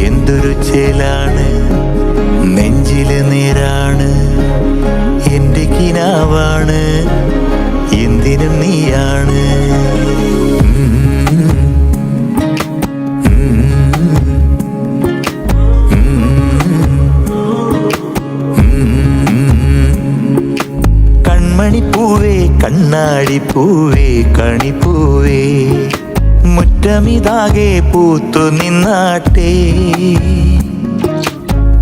എന്തൊരു ചേലാണ് നെഞ്ചില് നേരാണ് എന്റെ കിനാവാണ് എന്തിനും നീയാണ്. കൺമണിപ്പൂവേ കണ്ണാടിപ്പൂവേ കണിപ്പൂവേ മുറ്റമിതാകെ പൂത്തു നിന്നാട്ടെ.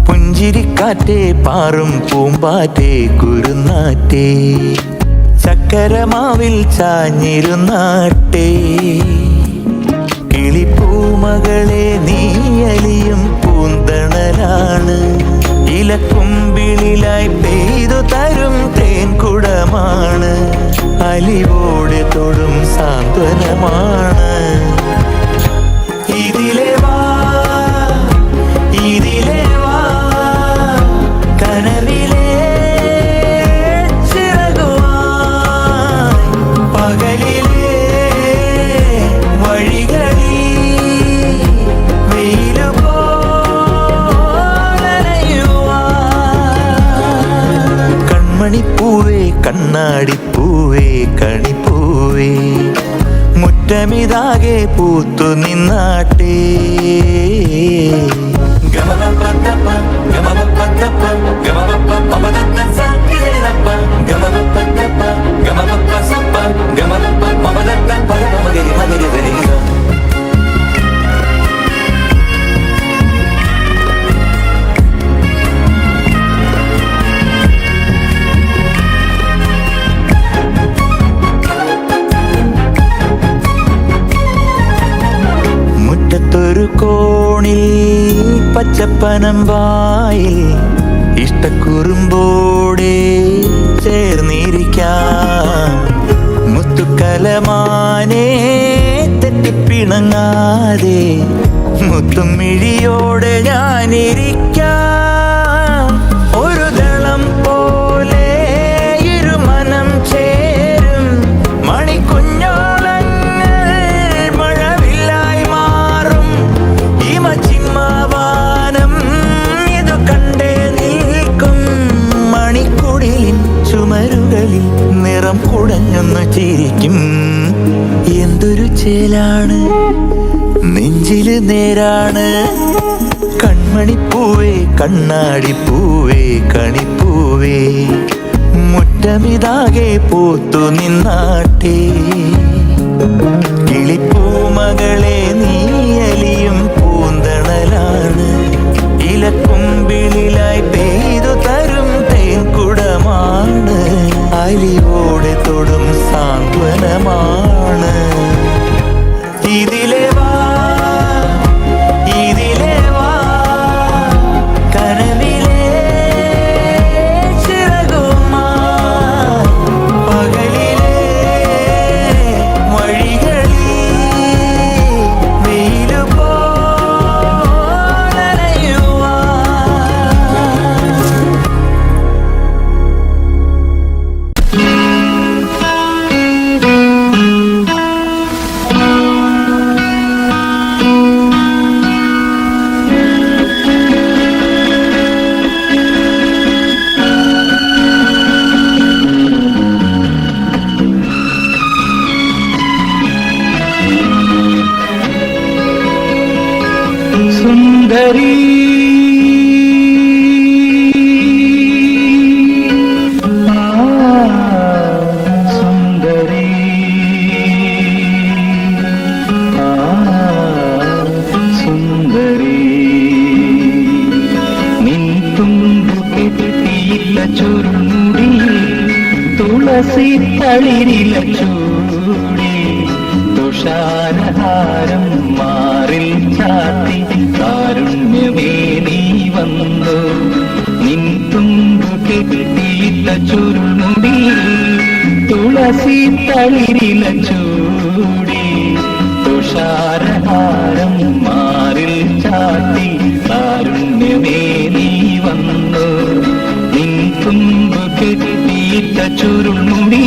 പുഞ്ചിരിക്കാറ്റേ പാറും പൂമ്പാറ്റേ കുരുന്നാറ്റേ ചക്കരമാവിൽ ചാഞ്ഞിരുന്നാട്ടെ. കിളിപ്പൂമകളെ നീയലിയും പൂന്തണലാണ് ഇലക്കുമ്പിളിലായി പെയ്തു തരും തേൻകുടമാണ് അലിവോടെ തൊടും സാന്ത്വനമാണ്. ഇതിലെ വാ ഇതിലെ വാ കനവിലെ ചിറകുവായി പകലിലെ വഴികളിൽ വെയിലു പോലയുവാൻ. കൺമണിപ്പൂവേ കണ്ണാടിപ്പൂവേ കണിപ്പൂവേ മുറ്റമിതാകെ പൂത്തു നിന്നാട്ടെ. മുറ്റത്തൊരു കോണിൽ പച്ചപ്പനം വായിൽ ഇഷ്ടക്കുറുമ്പോടെ ചേർന്നിരിക്കാം. മുത്തുക്കലമാനെ തെറ്റിപ്പിണങ്ങാതെ മുത്തും മിഴിയോടെ ഞാനിരിക്കാം. ഒരു ദളം പോലെ ഇരുമനം ചേരും മണിക്കുഞ്ഞോളങ്ങൾ മഴവില്ലായി മാറും. ഹിമചിമ്മാവാനം ഇതു കണ്ടേ നിൽക്കും. മണിക്കുടിലിൻ ചുമരുകളിൽ നിറം കുടഞ്ഞൊന്നു ചിരിക്കും. എന്തൊരു ചേലാണ് നെഞ്ചില് നേരാണ് കൺമണിപ്പൂവേ കണ്ണാടിപ്പൂവേ കണിപ്പൂവേ മുറ്റമിതാകെ പൂത്തു നിന്നാട്ടെ. കിളിപ്പൂമകളെ നീയലിയും പൂന്തണലാണ് ഇലക്കുമ്പിളിലായി പെയ്തു തരും തേൻകുടമാണ് അലിവോടെ തൊടും സാന്ത്വനമാണ്. ഇതിലെ വാ ഇതിലെ വാ കനവിലെ ചിറകുമായി പകലിലെ വഴികളിൽ വെയിലു പോലയുവാൻ. സുന്ദരി സുന്ദരി സുന്ദരി നിൻ തുമ്പു കെട്ടിയില്ല ചുരുമുടി തുളസി തളിരില ചൂടി തുഷാരഹാരം മാറിൽ ചാത്തി കാരുണ്യമേ നീ വന്നു നിൻ തുമ്പു കെട്ടിയിട്ട ചുരുൾമുടി തുളസി തളിരില ചൂടി തുഷാരഹാരം മാറിൽ ചാത്തി കാരുണ്യമേ നീ വന്നു നിൻ തുമ്പു കെട്ടിയിട്ട ചുരുൾമുടി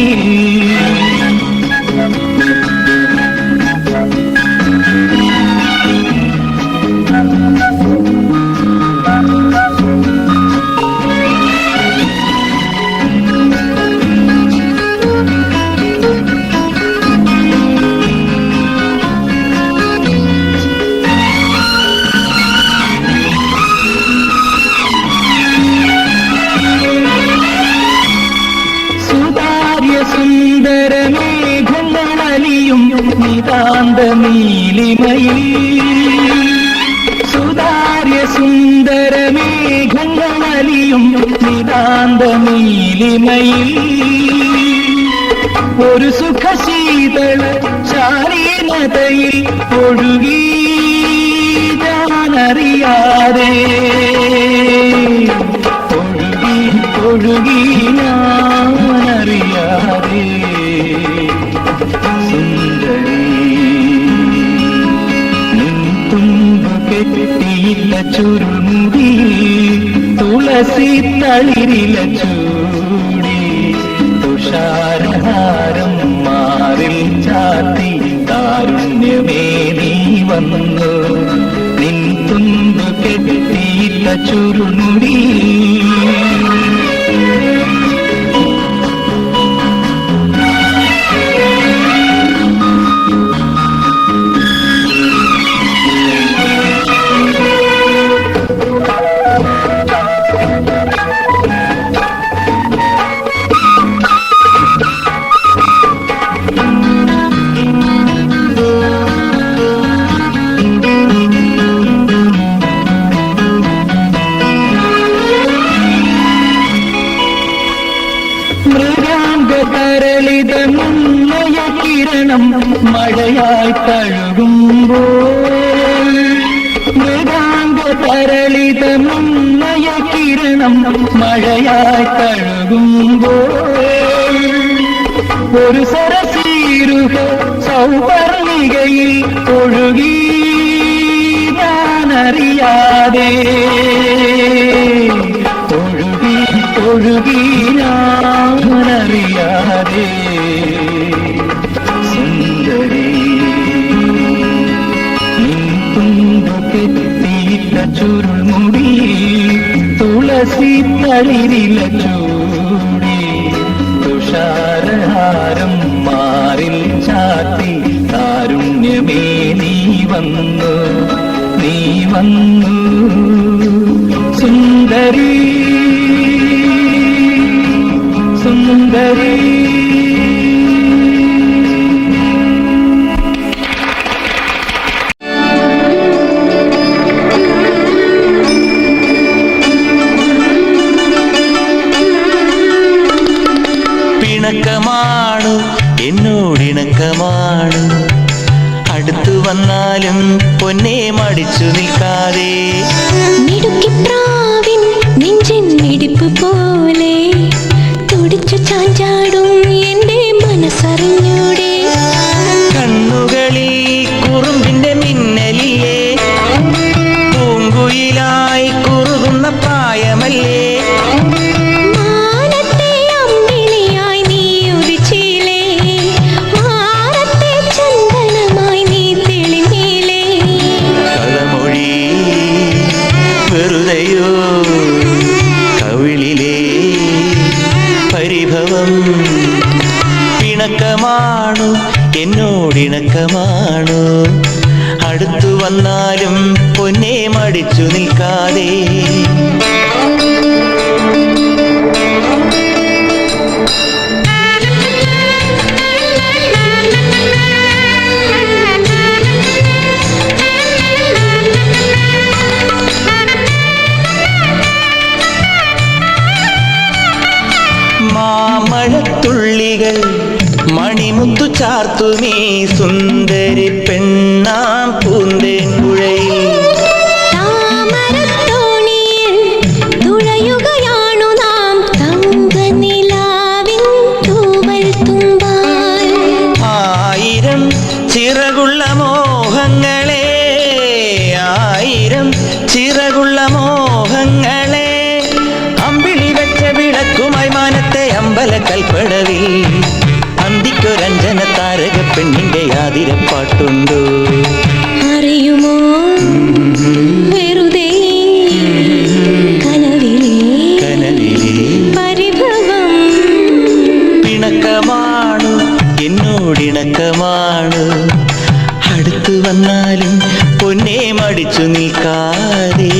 സുന്ദരമേഘങ്ങളിയും നിതാന്ത നീലിമയിൽ സുതാര്യ സുന്ദരമേഘങ്ങളിയും നിതാന്ത നീലിമയിൽ ഒരു സുഖശീതള ശാലീനതയിൽ ഒഴുകി ഞാനറിയാതെ ഒഴുകി ഞാനറിയാതെ സുന്ദരി നിൻ തുമ്പു കെട്ടിയില്ല ചുരുൾമുടി തുളസി തളിരില ചൂടി തുഷാരഹാരം മാറിൽ ചാത്തി കാരുണ്യമേ നീ വന്നു നിൻ തുമ്പു കെട്ടിയില്ല ചുരുൾമുടി മൃഗാംഗതരളിതമുന്നയ കിരണം മഴയായി തഴുകുമ്പോൾ മൃഗാംഗതരളിതമുന്നയ കിരണം മഴയായി തഴുകുമ്പോൾ ഒരു സരസീരുഹ സൗവർണികയിൽ ഒഴുകി ഞാനറിയാതെ ഒഴുകി ഞാനറിയാതെ സുന്ദരി നിൻ തുമ്പു കെട്ടിയിട്ട ചുരുൾമുടി തുളസി തളിരില ചൂടി തുഷാരഹാരം മാറിൽ ചാത്തി കാരുണ്യമേ നീ വന്നു സുന്ദരി സുന്ദരി പിണക്കമാണു എന്നോടിണക്കമാണു അടുത്തു വന്നാലും പൊന്നെ മടിച്ചു നിൽക്കാതെ മിടുക്കിപ്രാവിൻ നെഞ്ചിൻ മിടിപ്പ് പോലെ തുടിച്ചു ചാഞ്ചാടും എന്റെ മനസ്സറിഞ്ഞൂടെ കണ്ണുകളിൽ കുറുമ്പിന്റെ മിന്നലില്ലേ പൂങ്കുയിലായി കുറുകുന്ന പ്രായമല്ലേ മാനത്തെ അമ്പിളിയായി നീ ഉദിച്ചില്ലേ മാനത്തെ ചന്ദനമായി നീ തെളിഞ്ഞില്ലേ കളമൊഴി വെറുതെയോ കവിളിലെ പരിഭവം പിണക്കമാണു എന്നോടിണക്കമാണു അടുത്തു വന്നാലും പൊന്നെ മടിച്ചു നിൽക്കാതെ മാമഴത്തുള്ളികൾ മണിമുത്തു ചാർത്തുമീ സുന്ദരി പെണ്ണാം പൂന്തേൻ പുഴയിൽ താമരത്തോണിയിൽ കൽപ്പടവിൽ അന്തിക്കൊരഞ്ജന താരക പെണ്ണിന്റെ ആതിരപ്പാട്ടുണ്ടോ? അറിയുമോ വെറുതെ കനവിലെ പരിഭവം പിണക്കമാണു എന്നോടിണക്കമാണു അടുത്തു വന്നാലും പൊന്നെ മടിച്ചു നിൽക്കാതെ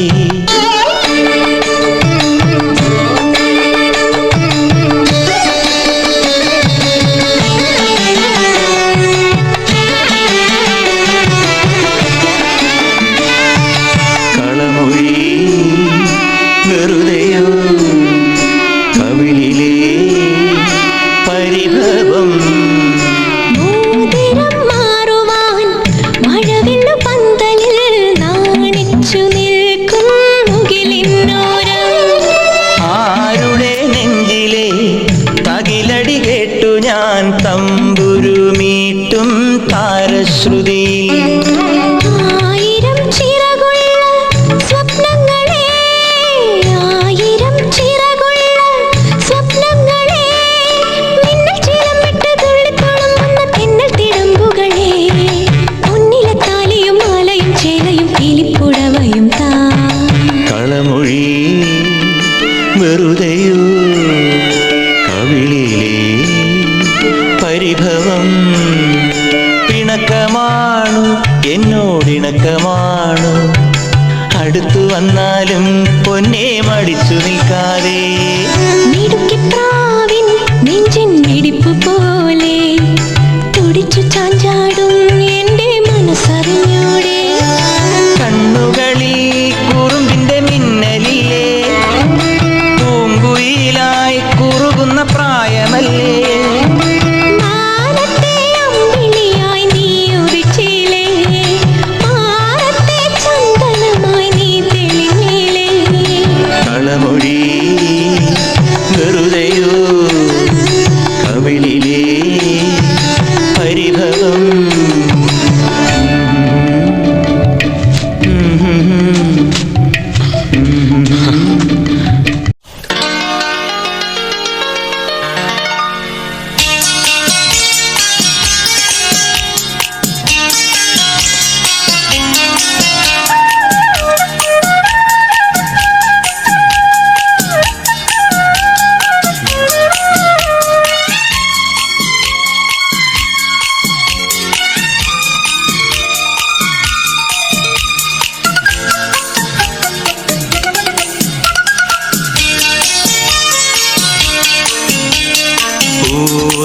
വെറുതെയോ കവിളിലെ പരിഭവം മോതിരം മാറുവാൻ മഴവില്ലു പന്തലിൽ നാണിച്ചു നിൽക്കും മുകിലിന്നോരം ആരുടെ നെഞ്ചിലെ തകിലടി കേട്ടു ഞാൻ തമ്പുരുമീട്ടും താരശ്രുതിയിൽ ആയിരം ചിറകുള്ള സ്വപ്നങ്ങളെ ആയിരം ചിറകുള്ള സ്വപ്നങ്ങളെ മിന്നൽ ചിലമിട്ട് തുള്ളിത്തുളുമ്പുന്ന തെന്നൽ തിടമ്പുകളെ പൊന്നിലെ താലിയും മാലയും ചേലയും കിളിപ്പുടവയും താ കളമൊഴി വെറുതെയോ കവിളിലെ പരിഭവം പിണക്കമാണു എന്നോടിണക്കമാണു അടുത്തു വന്നാലും പൊന്നെ മടിച്ചു നിൽക്കാതെ മിടുക്കിപ്രാവിൻ നെഞ്ചിൻ മിടിപ്പ് പോലെ തുടിച്ചു ചാഞ്ചാടും എൻ്റെ മനസ്സറിഞ്ഞൂടെ കണ്ണുകളിൽ കുറുമ്പിന്റെ മിന്നലിലെ പൂങ്കുയിലായി കുറുകുന്ന പ്രായമല്ലേ മാനത്തെ അമ്പിളിയായി നീ ഉദിച്ചിലേ മാനത്തെ ചന്ദനമായി നീ തെളിഞ്ഞിലേ കളമൊഴി വെറുതെയോ കവിളിലെ പരിഭവം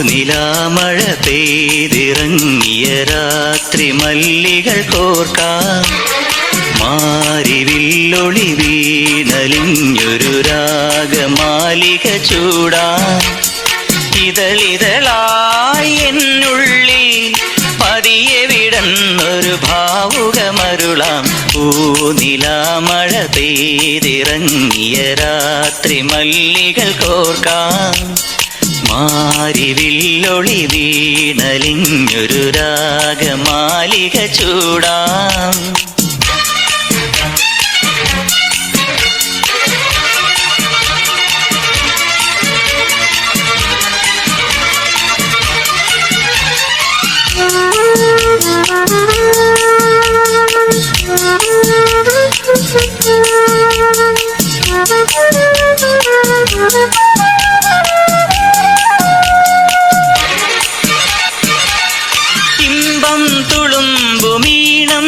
നിലാമഴ പെയ്തിറങ്ങിയ രാത്രി മല്ലികൾ കോർക്കാം മാരിവില്ലൊളി വീണലിഞ്ഞൊരു രാഗമാലിക ചൂടാം ഇതളിതളായി എന്നുള്ളിൽ പതിയെ വിടന്നൊരു ഭാവുകമരുളാം നിലാമഴ പെയ്തിറങ്ങിയ രാത്രി മല്ലികൾ കോർക്കാം മാരിവില്ലൊളി വീണലിഞ്ഞൊരു രാഗമാലിക ചൂടാം ഇമ്പം തുളുമ്പുമീണം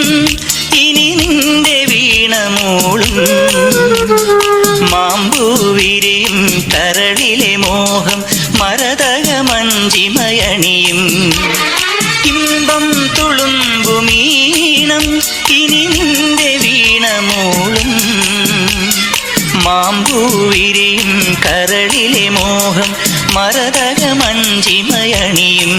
ഇനി നിന്റെ വീണമൂളും മാമ്പൂവിരിയും കരളിലെ മോഹം മരതകമഞ്ചിമയണിയും ഇമ്പം തുളുമ്പുമീണം ഇനി നിന്റെ വീണമൂളും മാമ്പൂവിരിയും കരളിലെ മോഹം മരതകമഞ്ചിമയണിയും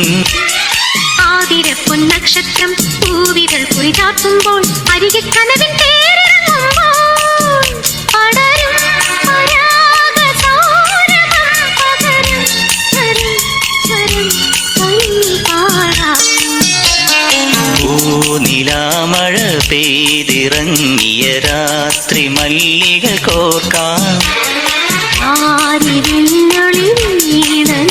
ആതിരപ്പൊന്നക്ഷത്രം പൂവികൾ കുറിചാർത്തുമ്പോൾ അരികെ കനവിൻ തേരിറങ്ങുമ്പോൾ പടരും പരാഗസാരമം പകരും സ്വരം സ്വരം പാടാം നിലാമഴ പെയ്തിറങ്ങിയ രാത്രി മല്ലികൾ കോർക്കാം ആരിവില്ലൊളി വീണൻ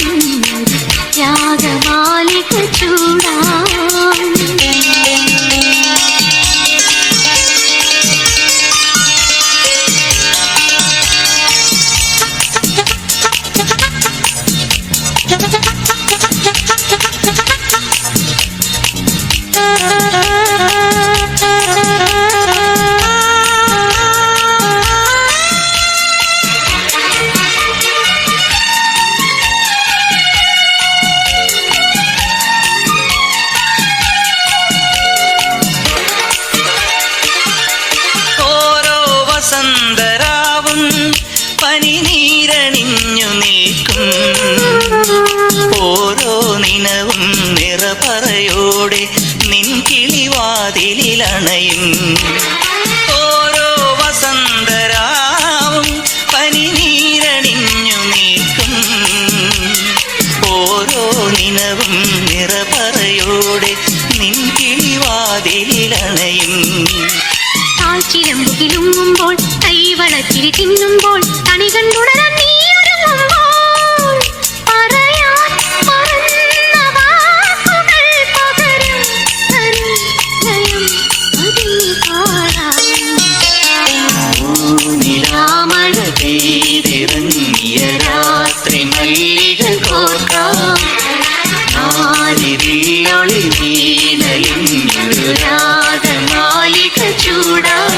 പനിനീരണിഞ്ഞു നിൽക്കും ഓരോ നിനവും നിറപറയോടെ നിൻ കിളിവാതിലിലണയും ഓരോ വസന്തരാവും പനിനീരണിഞ്ഞു നിൽക്കും ഓരോ നിനവും നിറപറയോടെ നിൻ കിളിവാതിലിലണയും താഴ്ചിലമ്പുകിലുങ്ങുമ്പോൾ കൈവളച്ചിരി തിന്നുമ്പോൾ കണി കണ്ടുണരാൻ നീ ഒരുങ്ങുമ്പോൾ പറയാൻ മറന്ന വാക്കുകൾ പകരം തരും ലയം അതിൽ പാടാം. നിലാമഴ പെയ്തിറങ്ങിയ രാത്രി മല്ലിക കോർക്കാം നാലിതിലൊളി വീണലിഞ്ഞൊരു രാഗമാലിക ചൂടാം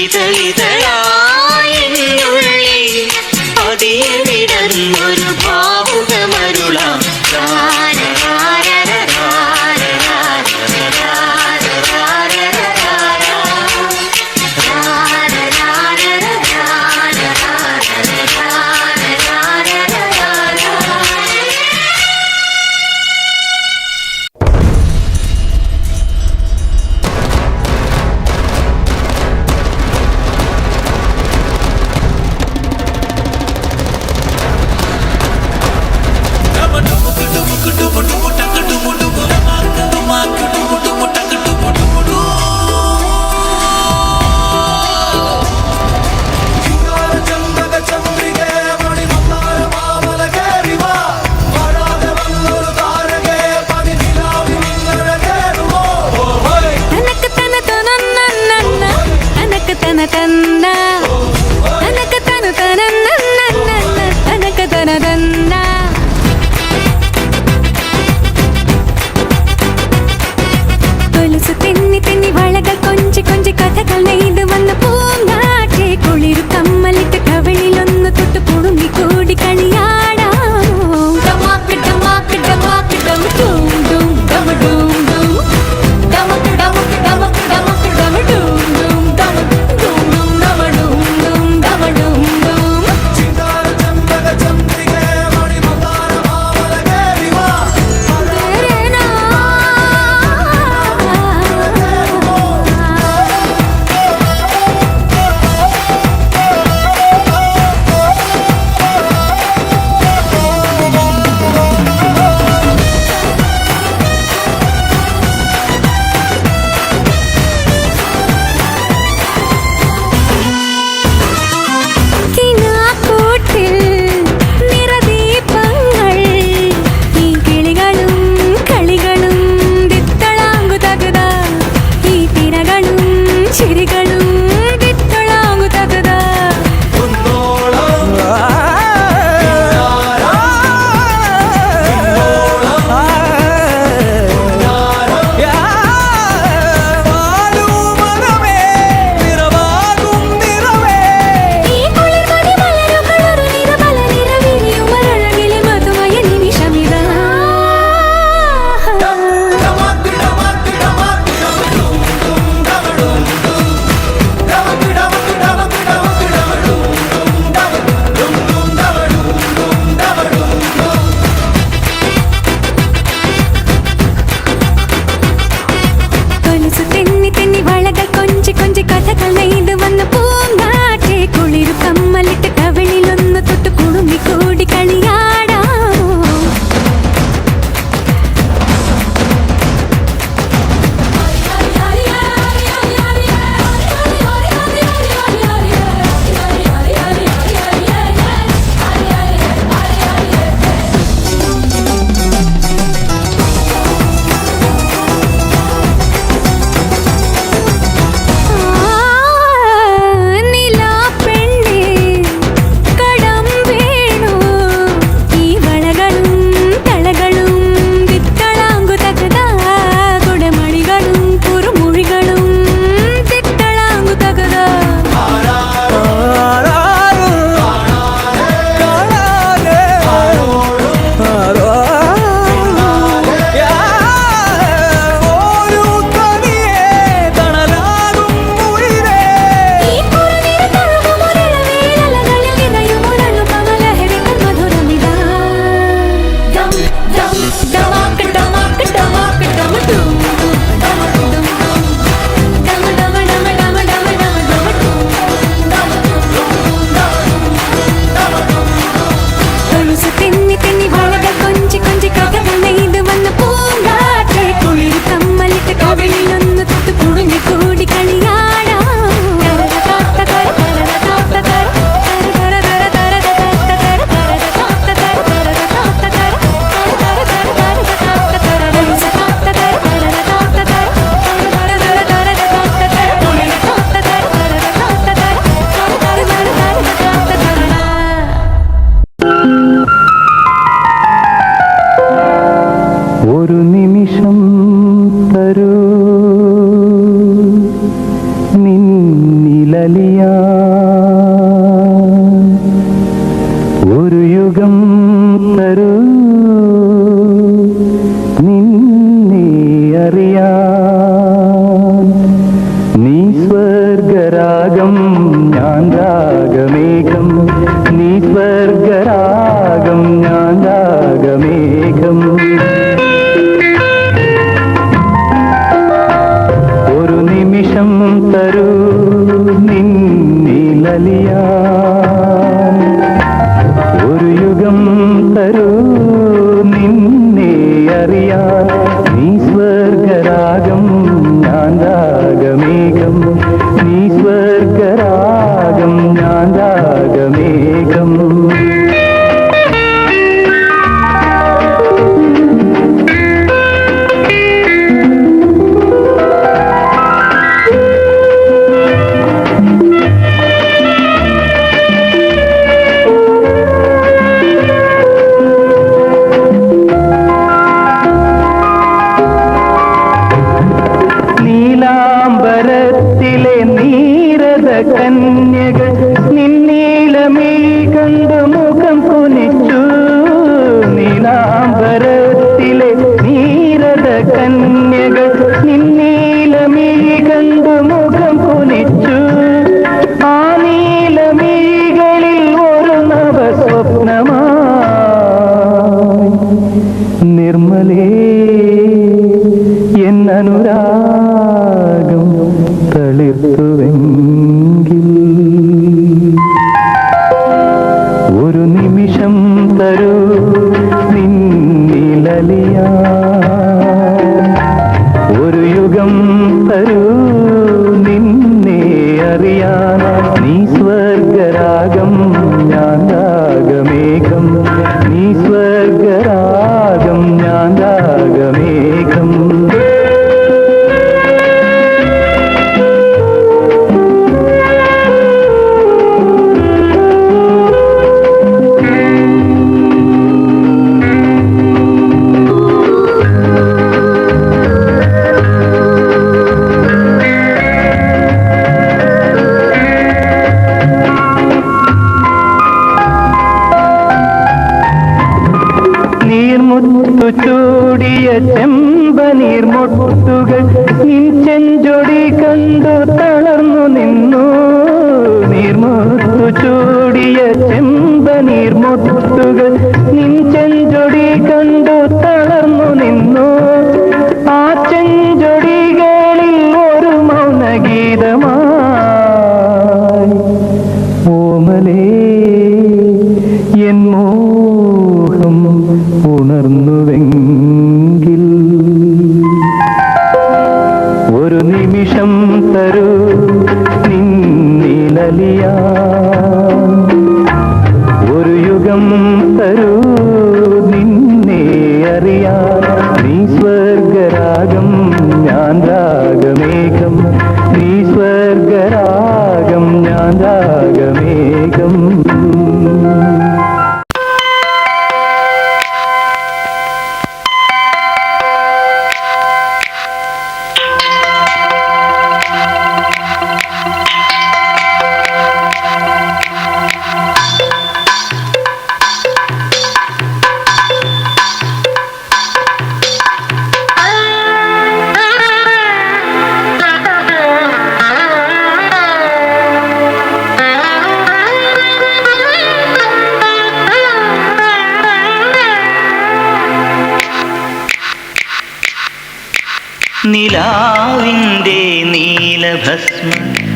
ഇതളിതളായെന്നുള്ളിൽ പതിയെ വിടന്നൊരു ഭാവുകമരുളാം കൊലുസു തെന്നി തെന്നി വളകൾ കൊഞ്ചി കൊഞ്ചി കഥകൾ നെയ്ത് വന്ന പൂങ്കാറ്റെ കുളിരു കമ്മലിട്ട് കവിളിലൊന്ന് തൊട്ട് പുഴുങ്ങി കൂടി കളിയാടാമോ ഡമാക്ക് ഡമാക്ക് ഡമാക്ക് ഡം ഡൂം ഡൂം ഡമ ഡൂം ഡൂം ഡമക്ക് ഡമക്ക് ഡമക്ക് ഡമക്ക് ഡമ ഡൂം ഡൂം ഡമ ഡൂം ഡൂം ഡമ ഡൂം ഡൂം ഡമ ഡൂം ഡൂം ഒരു യുഗം തരൂ നിന്നെ അറിയാൻ. നീ സ്വർഗരാഗം ഞാൻ രാഗമേഘം, നീ സ്വർഗരാഗം ഞാൻ രാഗമേഘം. ഒരു നിമിഷം തരൂ നിന്നിലലിയാൻ. ഒരു യുഗം തരൂ നിന്നെ അറിയാൻ. നീ സ്വർഗരാഗം ഞാൻ രാഗമേഘം, നീ സ്വർഗരാഗം ഞാൻ രാഗമേഘം. നീലാംബരത്തിലെ നീരത കന്യകൾ നിന്നീളമീ കണ്ടു മുഖം കുനിച്ചു. നീലാംബരത്തിലെ നീരത കന്യകൾ നിന്നീളമീ കണ്ടു മുഖം കുനിച്ചു. ആ നീലമീകളിൽ ഒരു നവസ്വപ്നമായി നിർമ്മലേ എന്നനുരാഗം തളിർത്തുവെങ്കിൽ. ഒരു നിമിഷം തരൂ നിന്നിലലിയാൻ. ഒരു യുഗം തരൂ നിന്നെ അറിയാൻ. നീ സ്വർഗരാഗം ഞാൻ രാഗമേഘം, നീ സ്വർഗരാഗം ഞാൻ രാഗമേഘം. നീർമുത്തു ചൂടിയ ചെമ്പനീർമൊട്ടുകൾ നിൻ ചെഞ്ചൊടി കണ്ടു തളർന്നു നിന്നു. നീർമുത്തു ചൂടിയ ചെമ്പനീർമൊട്ടുകൾ നിൻ ചെഞ്ചൊടി കണ്ടു തളർന്നു നിന്നു. ആ ചെഞ്ചൊടികളിൽ ഒരു മൗനഗീതമായി ഓമലേ എൻ മോഹം ഉണർന്നുവെങ്കിൽ. ഒരു നിമിഷം തരൂ നിന്നിലലിയാൻ. ഒരു യുഗം തരൂ നിന്നെ അറിയാൻ. നീ സ്വർഗരാഗം ഞാൻ രാഗമേഘം, നീ സ്വർഗരാഗം ഞാൻ രാഗമേഘം. നിലാവിൻ്റെ നീലഭസ്മ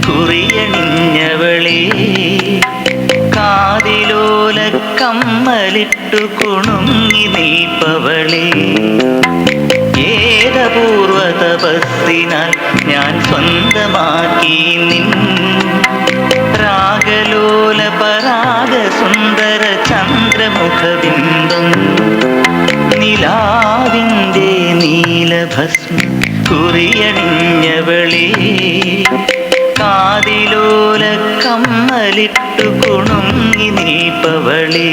കുറിയണിഞ്ഞവളേ, കാതിലോല കമ്മലിട്ടു കുണുങ്ങി നീപ്പവളേ. ഏതപൂർവ തപസ്സിനാൽ ഞാൻ സ്വന്തമാക്കി നിൻ രാഗലോല പരാഗ സുന്ദര ചന്ദ്രമുഖബിംബം. നിലാവിൻ്റെ നീലഭസ്മ കുറിയണിഞ്ഞവളേ, കാതിലോല കമ്മലിട്ടു കുണുങ്ങി നീപ്പവളേ.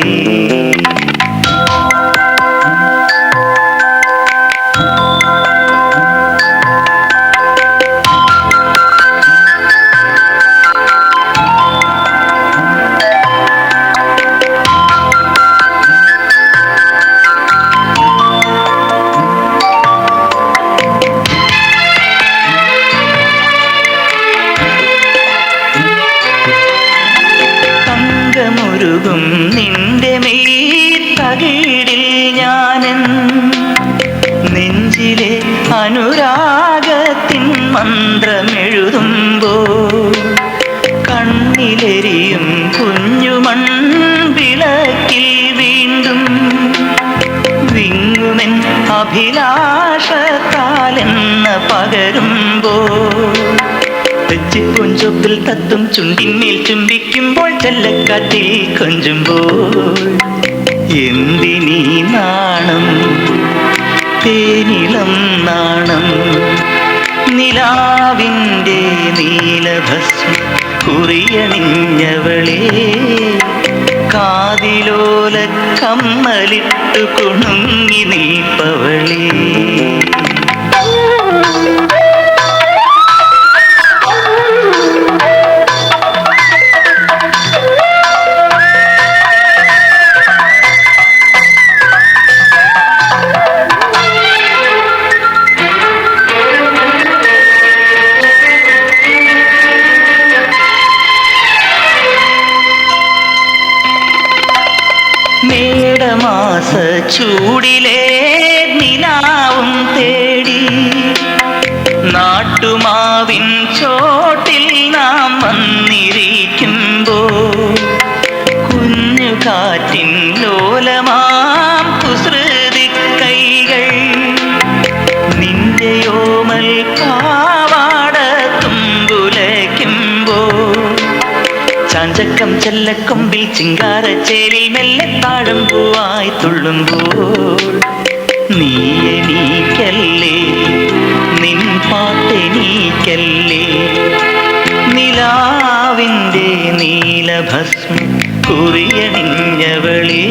ഉരുകും നിന്റെ മെയ്തകിടിൽ ഞാനൻ നെഞ്ചിലെ അനുരാഗത്തിൻ മന്ത്രമെഴുതുമ്പോ കണ്ണിലെരിയും കുഞ്ഞുമൺ വിളക്കിൽ വീണ്ടും വിങ്ങുമെൻ അഭിലാഷത്താലെന്ന പകരുമ്പോ കൊഞ്ചൊപ്പിൽ തത്തും ചുണ്ടിന്മേൽ ചുംബിക്കുമ്പോൾ ചെല്ലക്കാറ്റിൽ കൊഞ്ചുമ്പോൾ എന്തിനീ നാണം തേനിളം നാണം നിലാവിൻ്റെ നീലഭസ്മ കുറിയണിഞ്ഞവളെ കാതിലോല കമ്മലിട്ടു കുണുങ്ങി നീപ്പവളേ മേടമാസ ചൂടിലെ നിലാവും തേടി നാട്ടുമാവിൻ ചോട്ടിൽ നാം വന്നിരിക്കുമ്പോ കുഞ്ഞു കാറ്റിൻ ലോലമാം കുസൃതി കൈകൾ നിന്റെയോമൽ പാവാട തുമ്പുലയ്ക്കുമ്പോ ചാഞ്ചക്കം ചെല്ലക്കൊമ്പിൽ ചിങ്കാരച്ചേരിൽ മെല്ലെ താഴം പൂവായി തുള്ളുമ്പോൾ നീ എണീക്കല്ലേ നിൻ പാട്ടെണീക്കല്ലേ നിലാവിൻ്റെ നീലഭസ്മ കുറിയണിഞ്ഞവളേ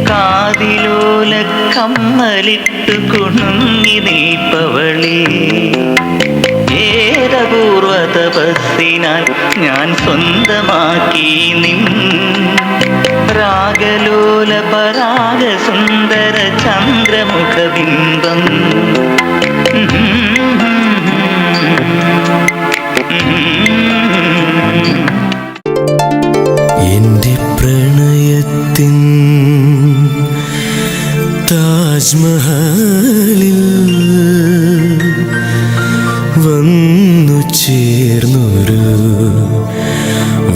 കാതിലോല കമ്മലിട്ടു കുണുങ്ങി നീപ്പവളേ ഏതപൂർവ തപസ്സിനാൽ ഞാൻ സ്വന്തമാക്കി നിൻ രാഗലോല പരാഗ സുന്ദര ചന്ദ്രമുഖബിംബം എന്റെ പ്രണയത്തിൻ താജ്മഹലിൽ വന്നു ചേർന്നൊരു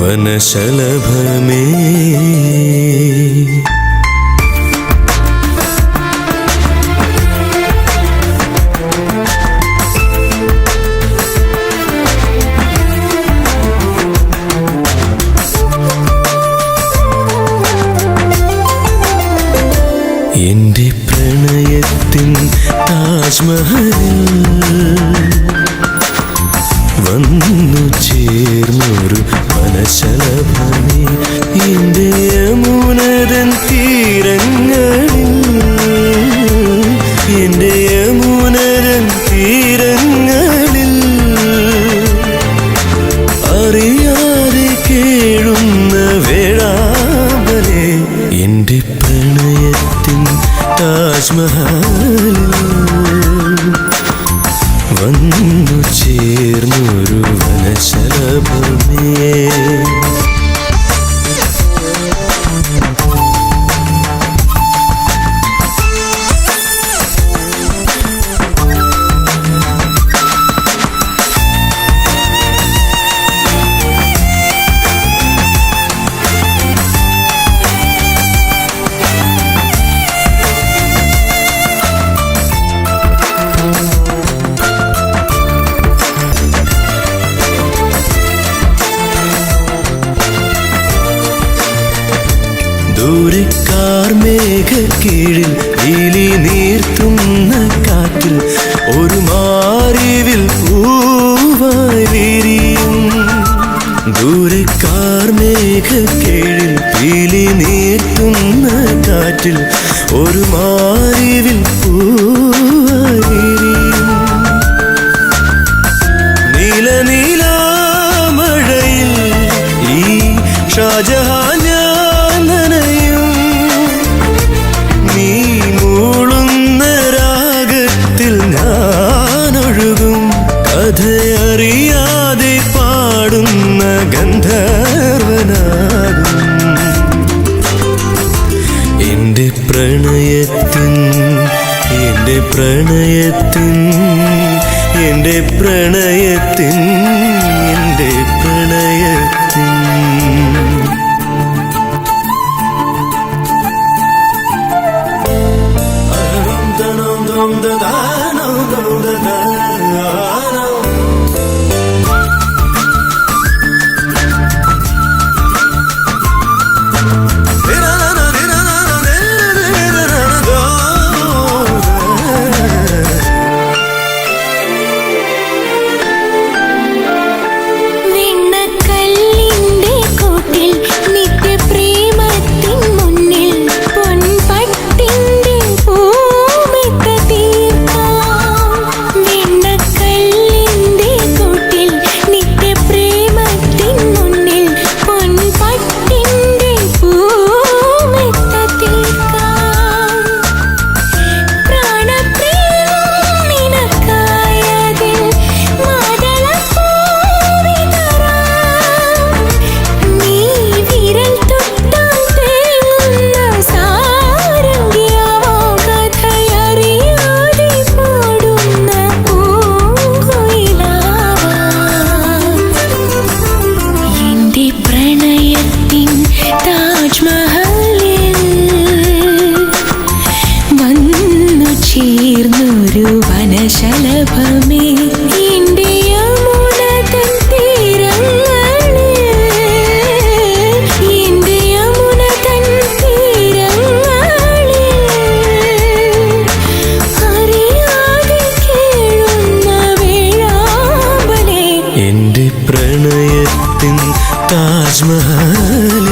വനശലഭമേ എന്റെ പ്രണയത്തിൻ താജ്മഹലിൽ വന്നു ചേർന്നൊരു വനശലഭമേ എന്റെ യമുനതൻ തീരങ്ങളിൽ എന്റെ യമുനതൻ തീരങ്ങളിൽ അറിയാതെ കേഴുന്ന വേളാമ്പലേ എന്റെ പ്രണയത്തിൻ താജ്മഹലിൽ വന്നു ചേർന്നൊരു വനശലഭമേ ദൂരക്കാർ മേഘക്കീഴിൽ നീലി നീർത്തുന്ന കാറ്റിൽ ഒരു മാറിവിൽ പൂവായി വിരിയും ദൂരക്കാർ മേഘക്കീഴിൽ നീലി നീർത്തുന്ന കാറ്റിൽ ഒരു മാറിവിൽ പൂവായി വിരിയും നീല നീലാമഴയിൽ ഈ ഷാജഹാൻ നീ മൂളുന്ന രാഗത്തിൽ ഞാനൊഴുകും കഥയറിയാതെ പാടുന്ന ഗന്ധർവനാകും പ്രണയത്തിൻ എൻ്റെ പ്രണയത്തിൻ എൻ്റെ പ്രണയത്തിൻ വെണ്ണക്കല്ലിന്റെ കൂട്ടിൽ നിത്യപ്രേമത്തിൻ മുന്നിൽ പൊൻപട്ടിന്റെ പൂമെത്ത തീർക്കാം. വെണ്ണക്കല്ലിന്റെ കൂട്ടിൽ നിത്യപ്രേമത്തിൻ മുന്നിൽ പൊൻപട്ടിന്റെ പൂമെത്ത തീർക്കാം. പ്രാണപ്രിയം നിനക്കായതിൽ മാതളപ്പൂവിതറാം. നീ വിരൽ തൊട്ടാൽ തേങ്ങുന്ന സാരംഗിയാവാം. കഥയറിയാതെ പാടുന്ന പൂങ്കുയിലാവാം. എന്റെ പ്രണയത്തിൻ താജ്മഹലിൽ വന്നു ചേർന്നൊരു വനശലഭമേ, എന്റെ യമുന തൻ തീരങ്ങളിൽ, എന്റെ യമുന തൻ തീരങ്ങളിൽ അറിയാതെ കേഴുന്ന വേഴാമ്പലേ. എൻ്റെ പ്രണയത്തിൻ താജ്മഹലിൽ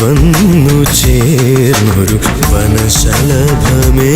വന്നു ചേർന്നൊരു വനശലഭമേ